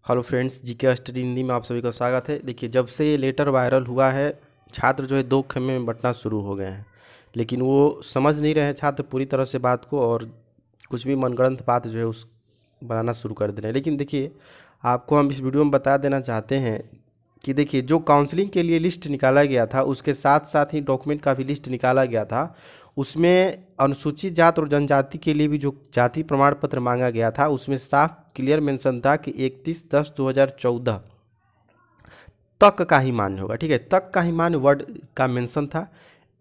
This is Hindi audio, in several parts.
Hello friends, GK study Hindi में आप सभी का स्वागत है। देखिए, जब से ये लेटर वायरल हुआ है, छात्र जो है दो खेमे में बंटना शुरू हो गए हैं। लेकिन वो समझ नहीं रहे हैं छात्र पूरी तरह से बात को, और कुछ भी मनगढ़ंत बात जो है उस बनाना शुरू कर दे रहे हैं। लेकिन देखिए, आपको हम इस वीडियो में बता देना चाहते हैं कि देखिए, जो काउंसलिंग के लिए लिस्ट निकाला गया था उसके साथ साथ ही डॉक्यूमेंट का भी लिस्ट निकाला गया था। उसमें अनुसूचित जात और जनजाति के लिए भी जो जाति प्रमाण पत्र मांगा गया था उसमें साफ क्लियर मेंशन था कि 31/10/2014 तक का ही मान्य होगा। ठीक है, तक का ही मान्य वर्ड का मेंशन था।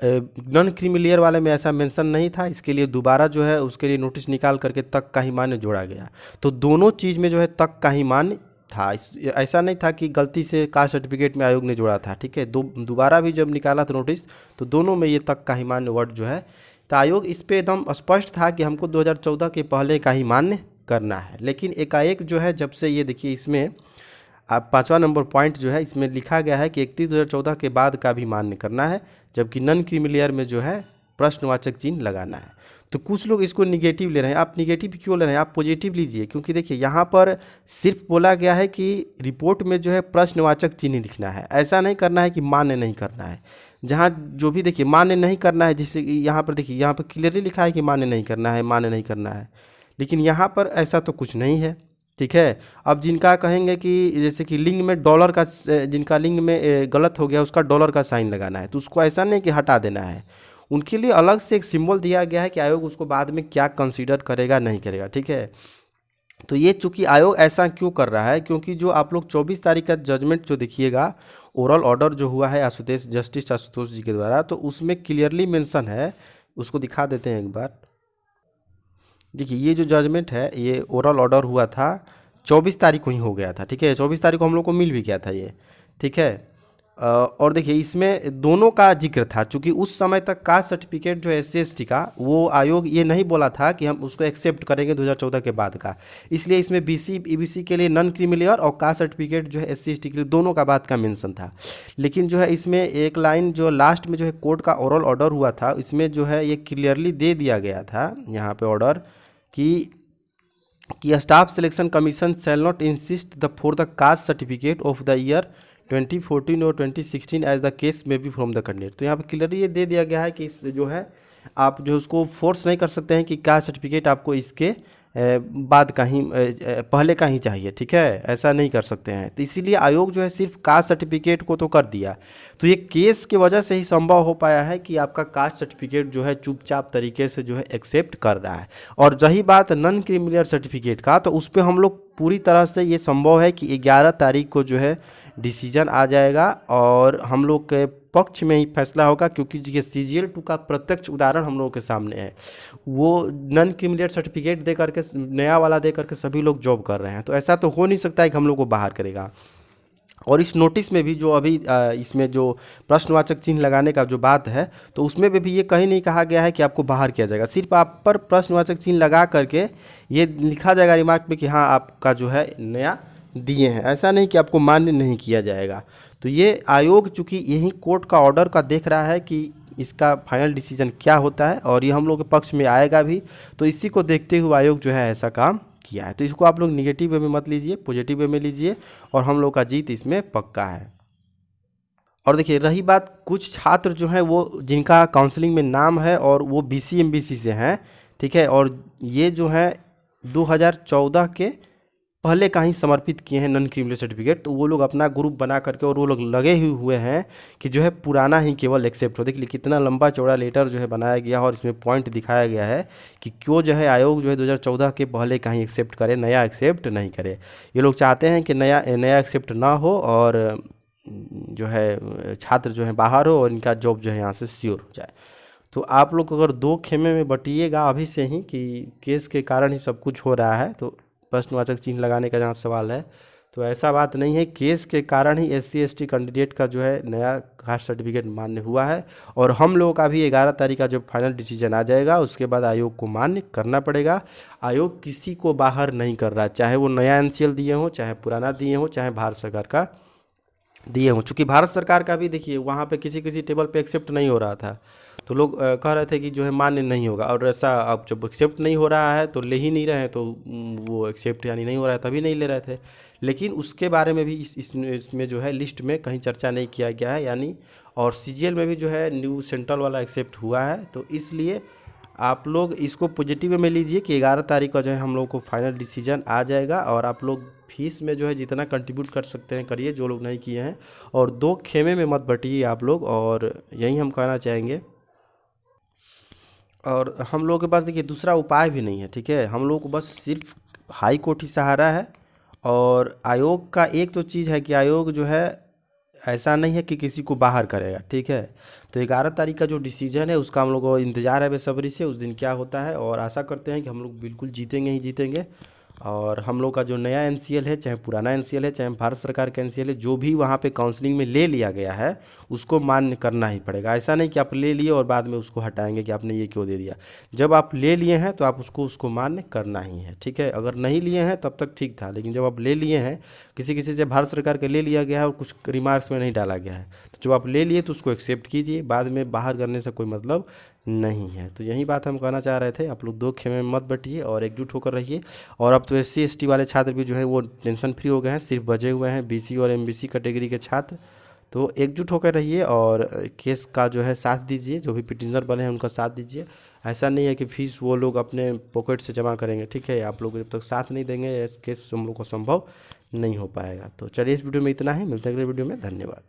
नॉन क्रीमिलियर वाले में ऐसा मेंशन नहीं था। इसके लिए दोबारा जो है उसके लिए नोटिस निकाल करके तक का ही मान्य जोड़ा गया। तो दोनों चीज़ में जो है तक का ही मान्य था। ऐसा नहीं था कि गलती से कास्ट सर्टिफिकेट में आयोग ने जोड़ा था। ठीक है, दोबारा भी जब निकाला था नोटिस, तो दोनों में ये तक का ही मान्य वर्ड जो है, तो आयोग इस पे एकदम स्पष्ट था कि हमको 2014 के पहले का ही मान्य करना है। लेकिन एकाएक जो है, जब से ये देखिए, इसमें आप 5वां नंबर पॉइंट जो है इसमें लिखा गया है कि 31/2014 के बाद का भी मान्य करना है, जबकि नॉन क्रीमिलियर में जो है प्रश्नवाचक चिन्ह लगाना है। तो कुछ लोग इसको निगेटिव ले रहे हैं। आप निगेटिव क्यों ले रहे हैं? आप पॉजिटिव लीजिए, क्योंकि देखिए यहाँ पर सिर्फ बोला गया है कि रिपोर्ट में जो है प्रश्नवाचक चिन्ह लिखना है। ऐसा नहीं करना है कि मान्य नहीं करना है। जहाँ जो भी देखिए मान्य नहीं करना है, जिससे यहाँ पर देखिए, यहाँ पर क्लियरली लिखा है कि मान्य नहीं करना है, मान्य नहीं करना है। लेकिन यहाँ पर ऐसा तो कुछ नहीं है। ठीक है, अब जिनका कहेंगे कि जैसे कि लिंग में डॉलर का, जिनका लिंग में गलत हो गया उसका डॉलर का साइन लगाना है, तो उसको ऐसा नहीं कि हटा देना है। उनके लिए अलग से एक सिंबल दिया गया है कि आयोग उसको बाद में क्या कंसीडर करेगा, नहीं करेगा। ठीक है, तो ये चूंकि आयोग ऐसा क्यों कर रहा है, क्योंकि जो आप लोग 24 तारीख का जजमेंट जो देखिएगा, ओरल ऑर्डर जो हुआ है जस्टिस आशुतोष जी के द्वारा, तो उसमें क्लियरली मेंशन है। उसको दिखा देते हैं एक बार। देखिए, ये जो जजमेंट है, ये ओरल ऑर्डर हुआ था 24 तारीख को ही हो गया था। ठीक है, 24 तारीख को हम लोग को मिल भी गया था ये। ठीक है, और देखिए इसमें दोनों का जिक्र था। चूँकि उस समय तक कास्ट सर्टिफिकेट जो है SC/ST का, वो आयोग ये नहीं बोला था कि हम उसको एक्सेप्ट करेंगे 2014 के बाद का। इसलिए इसमें BC EBC के लिए नॉन क्रीमिलियर और कास्ट सर्टिफिकेट जो है SC/ST के लिए दोनों का बात का मेंशन था। लेकिन जो है इसमें एक लाइन जो लास्ट में जो है कोर्ट का ओरल ऑर्डर हुआ था, इसमें जो है ये क्लियरली दे दिया गया था यहाँ पे ऑर्डर कि staff selection commission shall not insist the for the caste certificate of the year 2014 और 2016 एज द केस में बी फ्रॉम द कैंडिडेट। तो यहाँ पर क्लियरली ये दे दिया गया है कि इस जो है आप जो उसको फोर्स नहीं कर सकते हैं कि कास्ट सर्टिफिकेट आपको इसके बाद का ही पहले का ही चाहिए। ठीक है, ऐसा नहीं कर सकते हैं। तो इसीलिए आयोग जो है सिर्फ कास्ट सर्टिफिकेट को तो कर दिया। तो ये केस की वजह से ही संभव हो पाया है कि आपका कास्ट सर्टिफिकेट जो है चुपचाप तरीके से जो है एक्सेप्ट कर रहा है। और रही बात नॉन क्रीमिलियर सर्टिफिकेट का, तो उस पर हम लोग पूरी तरह से ये संभव है कि 11 तारीख को जो है डिसीजन आ जाएगा और हम लोग के पक्ष में ही फैसला होगा। क्योंकि ये CGL 2 का प्रत्यक्ष उदाहरण हम लोगों के सामने है। वो नॉन क्रीमिलियर सर्टिफिकेट दे करके, नया वाला दे करके सभी लोग जॉब कर रहे हैं। तो ऐसा तो हो नहीं सकता है कि हम लोग को बाहर करेगा। और इस नोटिस में भी जो अभी इसमें जो प्रश्नवाचक चिन्ह लगाने का जो बात है, तो उसमें भी ये कहीं नहीं कहा गया है कि आपको बाहर किया जाएगा। सिर्फ आप पर प्रश्नवाचक चिन्ह लगा करके ये लिखा जाएगा रिमार्क में कि हाँ आपका जो है नया दिए हैं। ऐसा नहीं कि आपको मान्य नहीं किया जाएगा। तो ये आयोग चूँकि यही कोर्ट का ऑर्डर का देख रहा है कि इसका फाइनल डिसीजन क्या होता है, और ये हम लोग के पक्ष में आएगा भी। तो इसी को देखते हुए आयोग जो है ऐसा काम किया है। तो इसको आप लोग निगेटिव वे में मत लीजिए, पॉजिटिव वे में लीजिए, और हम लोग का जीत इसमें पक्का है। और देखिए, रही बात कुछ छात्र जो हैं वो जिनका काउंसलिंग में नाम है और वो BC MBC से हैं। ठीक है, और ये जो है 2014 के पहले का ही समर्पित किए हैं नॉन क्रीमिलियर सर्टिफिकेट। तो वो लोग अपना ग्रुप बना करके और वो लोग लगे ही हुए हैं कि जो है पुराना ही केवल एक्सेप्ट हो। देखिए कितना लंबा चौड़ा लेटर जो है बनाया गया, और इसमें पॉइंट दिखाया गया है कि क्यों जो है आयोग जो है 2014 के पहले का ही एक्सेप्ट करे, नया एक्सेप्ट नहीं करे। ये लोग चाहते हैं कि नया एक्सेप्ट ना हो और जो है छात्र जो है बाहर हो और इनका जॉब जो है यहाँ से श्योर हो जाए। तो आप लोग अगर दो खेमे में बटिएगा अभी से ही कि केस के कारण ही सब कुछ हो रहा है, तो प्रश्नवाचक चिन्ह लगाने का जहाँ सवाल है, तो ऐसा बात नहीं है। केस के कारण ही SC/ST कैंडिडेट का जो है नया कास्ट सर्टिफिकेट मान्य हुआ है। और हम लोगों का भी 11 तारीख का जब फाइनल डिसीजन आ जाएगा उसके बाद आयोग को मान्य करना पड़ेगा। आयोग किसी को बाहर नहीं कर रहा, चाहे वो नया NCL दिए हों, चाहे पुराना दिए हों, चाहे भारत सरकार का दिए हों। चूँकि भारत सरकार का भी देखिए वहाँ पे किसी किसी टेबल पे एक्सेप्ट नहीं हो रहा था, तो लोग कह रहे थे कि जो है मान्य नहीं होगा, और ऐसा अब जब एक्सेप्ट नहीं हो रहा है तो ले ही नहीं रहे हैं, तो वो एक्सेप्ट यानी नहीं हो रहा है तभी नहीं ले रहे थे। लेकिन उसके बारे में भी इसमें जो है लिस्ट में कहीं चर्चा नहीं किया गया है यानी, और सीजीएल में भी जो है न्यू सेंट्रल वाला एक्सेप्ट हुआ है। तो इसलिए आप लोग इसको पॉजिटिव में लीजिए कि 11 तारीख का जो है हम लोग को फाइनल डिसीजन आ जाएगा, और आप लोग फीस में जो है जितना कंट्रीब्यूट कर सकते हैं करिए, जो लोग नहीं किए हैं, और 2 खेमे में मत बटिए आप लोग। और यही हम कहना चाहेंगे। और हम लोगों के पास देखिए दूसरा उपाय भी नहीं है, ठीक है। हम लोग को बस सिर्फ हाई कोर्ट ही सहारा है। और आयोग का एक तो चीज़ है कि आयोग जो है ऐसा नहीं है कि किसी को बाहर करेगा, ठीक है। तो 11 तारीख का जो डिसीजन है उसका हम लोग को इंतज़ार है बेसब्री से, उस दिन क्या होता है, और आशा करते हैं कि हम लोग बिल्कुल जीतेंगे ही जीतेंगे। और हम लोग का जो नया एनसीएल है, चाहे पुराना एनसीएल है, चाहे भारत सरकार का एनसीएल है, जो भी वहाँ पे काउंसलिंग में ले लिया गया है उसको मान्य करना ही पड़ेगा। ऐसा नहीं कि आप ले लिए और बाद में उसको हटाएंगे कि आपने ये क्यों दे दिया। जब आप ले लिए हैं तो आप उसको मान्य करना ही है, ठीक है। अगर नहीं लिए हैं तब तक ठीक था, लेकिन जब आप ले लिए हैं, किसी किसी से भारत सरकार के ले लिया गया है और कुछ रिमार्क्स में नहीं डाला गया है, तो जब आप ले लिए तो उसको एक्सेप्ट कीजिए, बाद में बाहर करने से कोई मतलब नहीं है। तो यही बात हम कहना चाह रहे थे। आप लोग 2 खेमे में मत बटिए और एकजुट होकर रहिए। और अब तो एससी एसटी वाले छात्र भी जो है वो टेंशन फ्री हो गए हैं, सिर्फ बचे हुए हैं बीसी और एमबीसी कैटेगरी के छात्र। तो एकजुट होकर रहिए और केस का जो है साथ दीजिए, जो भी पिटिशनर बने हैं उनका साथ दीजिए। ऐसा नहीं है कि फीस वो लोग अपने पॉकेट से जमा करेंगे, ठीक है। आप लोग जब तक साथ नहीं देंगे केस हम लोग को संभव नहीं हो पाएगा। तो चलिए इस वीडियो में इतना ही, मिलते हैं अगले वीडियो में। धन्यवाद।